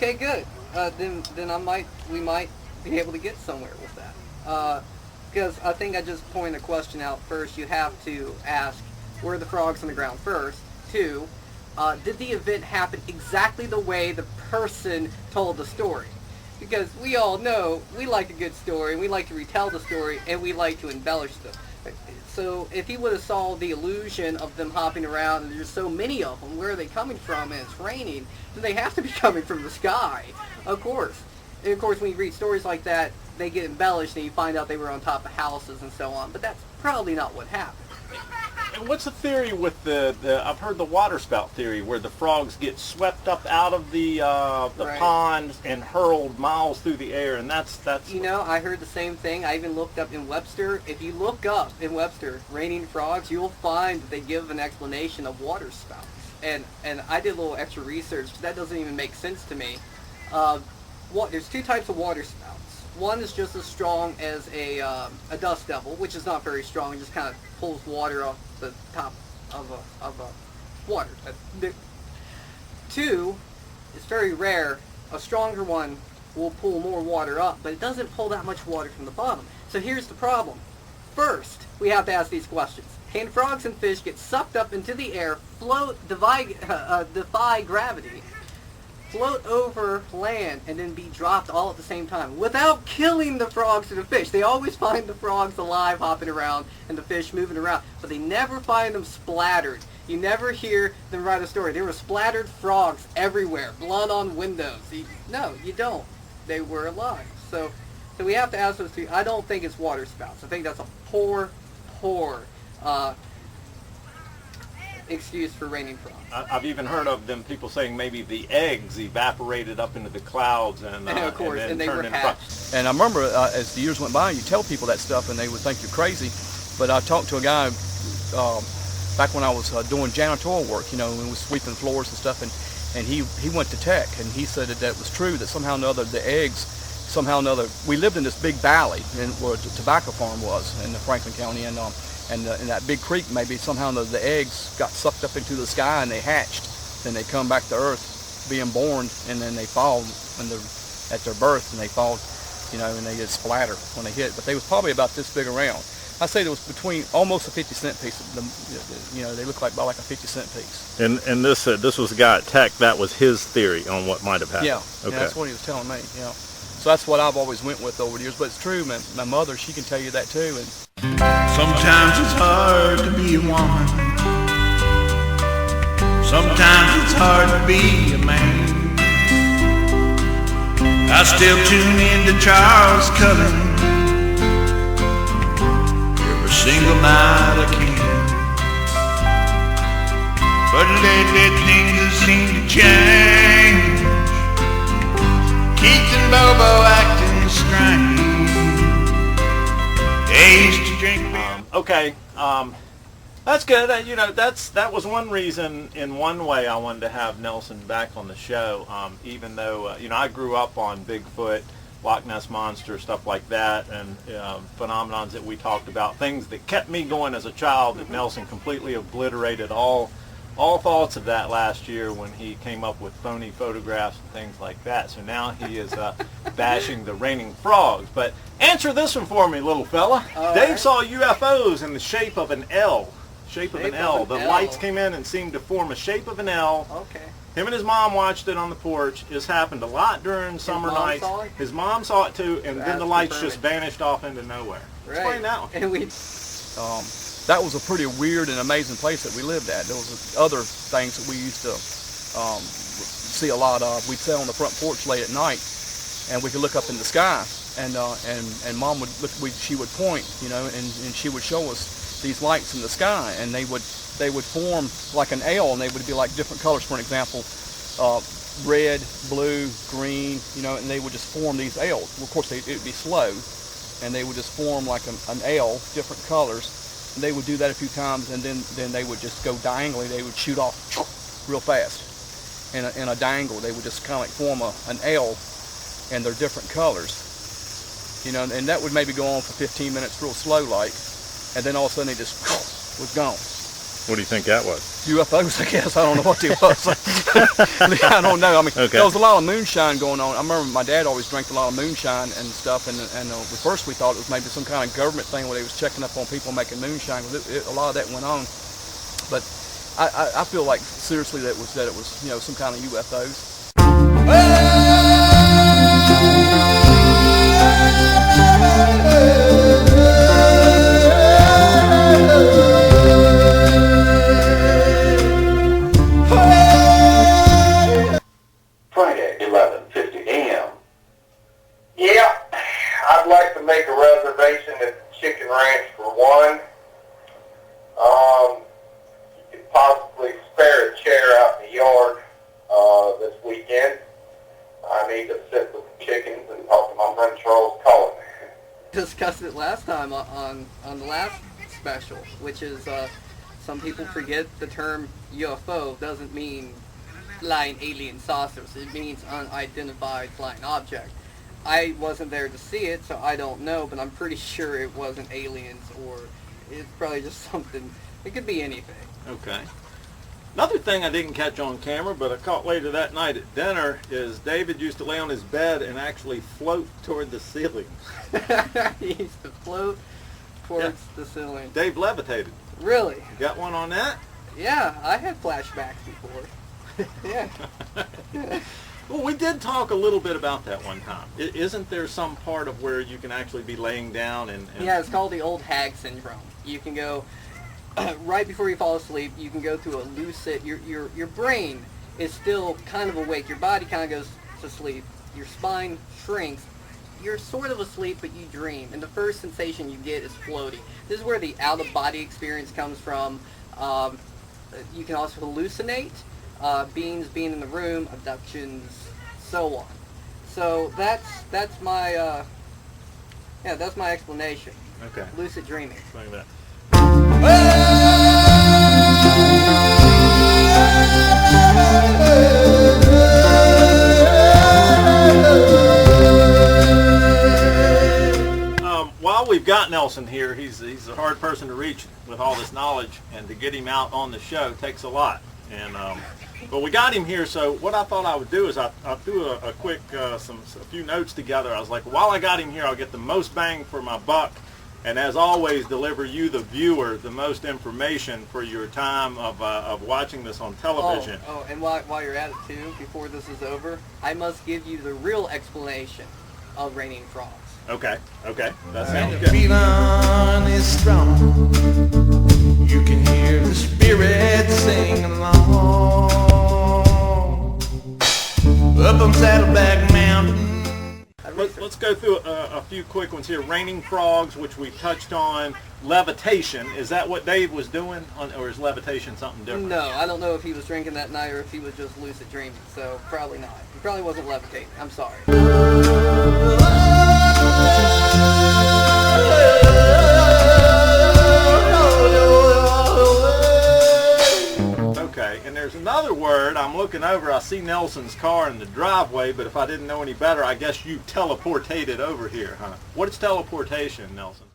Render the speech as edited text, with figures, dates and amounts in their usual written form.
Okay, good. Then we might be able to get somewhere with that. Because I think I just pointed a question out first. You have to ask, were the frogs on the ground first? 2, did the event happen exactly the way the person told the story? Because we all know we like a good story, and we like to retell the story, and we like to embellish them. So if he would have saw the illusion of them hopping around, and there's so many of them, where are they coming from, and it's raining, then they have to be coming from the sky, of course. And of course, when you read stories like that, they get embellished, and you find out they were on top of houses and so on. But that's probably not what happened. And what's the theory with the I've heard the water spout theory, where the frogs get swept up out of the Right. pond and hurled miles through the air, and that's. You know, I heard the same thing. I even looked up in Webster. If you look up in Webster, raining frogs, you'll find that they give an explanation of water spouts. And I did a little extra research. That doesn't even make sense to me. There's 2 types of water spouts. One is just as strong as a dust devil, which is not very strong. It just kind of pulls water off the top of a water. 2 is very rare. A stronger one will pull more water up, but it doesn't pull that much water from the bottom. So here's the problem. First, we have to ask these questions. Can frogs and fish get sucked up into the air, defy gravity, float over land, and then be dropped all at the same time without killing the frogs or the fish? They always find the frogs alive hopping around and the fish moving around, but they never find them splattered. You never hear them write a story. There were splattered frogs everywhere, blood on windows. No, you don't. They were alive. So we have to ask those 2. I don't think it's water spouts. I think that's a poor excuse for raining frogs. I've even heard of them people saying maybe the eggs evaporated up into the clouds and of course, and they were hatched. And I remember as the years went by, you tell people that stuff and they would think you're crazy. But I talked to a guy back when I was doing janitorial work, you know, and was sweeping floors and stuff, and he went to Tech, and he said that was true, that somehow or another the eggs, somehow or another, we lived in this big valley where the tobacco farm was in Franklin County, and in that big creek, maybe somehow the eggs got sucked up into the sky and they hatched. Then they come back to Earth being born, and then they fall at their birth, and they fall, you know, and they get splattered when they hit. But they was probably about this big around. I say there was between almost a 50-cent piece. You know, they look like about like a 50-cent piece. And this was the guy at Tech. That was his theory on what might have happened. Yeah, okay. Yeah, that's what he was telling me. Yeah, so that's what I've always went with over the years. But it's true, man. My mother, she can tell you that too. And sometimes it's hard to be a woman. Sometimes it's hard to be a man. I still tune in to Charles Cullen every single night I can. But lately things have seemed to change. Keith and Bobo acting strange. They used to drink beer. Okay, that's good. You know, that was one reason, in one way, I wanted to have Nelson back on the show. Even though you know, I grew up on Bigfoot, Loch Ness Monster, stuff like that, and phenomenons that we talked about, things that kept me going as a child. That Nelson completely obliterated all thoughts of that last year when he came up with phony photographs and things like that. So now he is bashing the raining frogs. But answer this one for me, little fella. Dave saw UFOs in the shape of an L. Shape of an L. The lights came in and seemed to form a shape of an L. Okay. Him and his mom watched it on the porch. This happened a lot during summer nights. His mom saw it too, and then the lights just vanished off into nowhere. Right. Explain that one. And that was a pretty weird and amazing place that we lived at. There was other things that we used to see a lot of. We'd sit on the front porch late at night, and we could look up in the sky, and Mom would look. She would point, you know, and she would show us these lights in the sky, and they would form like an L, and they would be like different colors. For an example, red, blue, green, you know, and they would just form these L's. Well, of course, it would be slow, and they would just form like an L, different colors. And they would do that a few times, and then they would just go diagonally. They would shoot off real fast in a dangle. They would just kind of like form an L, and they're different colors, you know. And that would maybe go on for 15 minutes, real slow like, and then all of a sudden they just was gone. What do you think that was? UFOs, I guess. I don't know what it was. I don't know. I mean, Okay. there was a lot of moonshine going on. I remember my dad always drank a lot of moonshine and stuff, and at first we thought it was maybe some kind of government thing where they was checking up on people making moonshine. A lot of that went on, but I feel like seriously that it was some kind of UFOs. Friday, 11:50 a.m. Yeah, I'd like to make a reservation at the Chicken Ranch for one. You could possibly spare a chair out in the yard this weekend. I need to sit with the chickens and talk to my friend Charles Cullen. Discussed it last time on the last special, which is some people forget the term UFO doesn't mean flying alien saucers. It means unidentified flying object. I wasn't there to see it, so I don't know, but I'm pretty sure it wasn't aliens, or it's probably just something. It could be anything. Okay. Another thing I didn't catch on camera, but I caught later that night at dinner, is David used to lay on his bed and actually float toward the ceiling. He used to float towards the ceiling. Dave levitated. Really? You got one on that? Yeah, I had flashbacks before. Yeah. Well, we did talk a little bit about that one time. Isn't there some part of where you can actually be laying down and... Yeah, it's called the old hag syndrome. You can go right before you fall asleep. You can go through a lucid. Your brain is still kind of awake. Your body kind of goes to sleep. Your spine shrinks. You're sort of asleep, but you dream. And the first sensation you get is floating. This is where the out-of-body experience comes from. You can also hallucinate. Beings being in the room, abductions, so on. So that's my that's my explanation. Okay. Lucid dreaming. Look at that. While we've got Nelson here, he's a hard person to reach with all this knowledge, and to get him out on the show takes a lot. And but we got him here, so what I thought I would do is I'll do a quick a few notes together. I was like, while I got him here, I'll get the most bang for my buck, and as always, deliver you, the viewer, the most information for your time of watching this on television. Oh, and while you're at it too, before this is over, I must give you the real explanation of raining frogs. Okay, that sounds The good. feeling is strong. You can hear the spirit sing along. Up on Saddleback Mountain. Let's go through a few quick ones here. Raining frogs, which we touched on. Levitation, is that what Dave was doing, or is levitation something different? No, I don't know if he was drinking that night or if he was just lucid dreaming, so probably not. He probably wasn't levitating. I'm sorry. Okay, and there's another word. I'm looking over, I see Nelson's car in the driveway, but if I didn't know any better, I guess you teleportated over here, huh? What is teleportation, Nelson?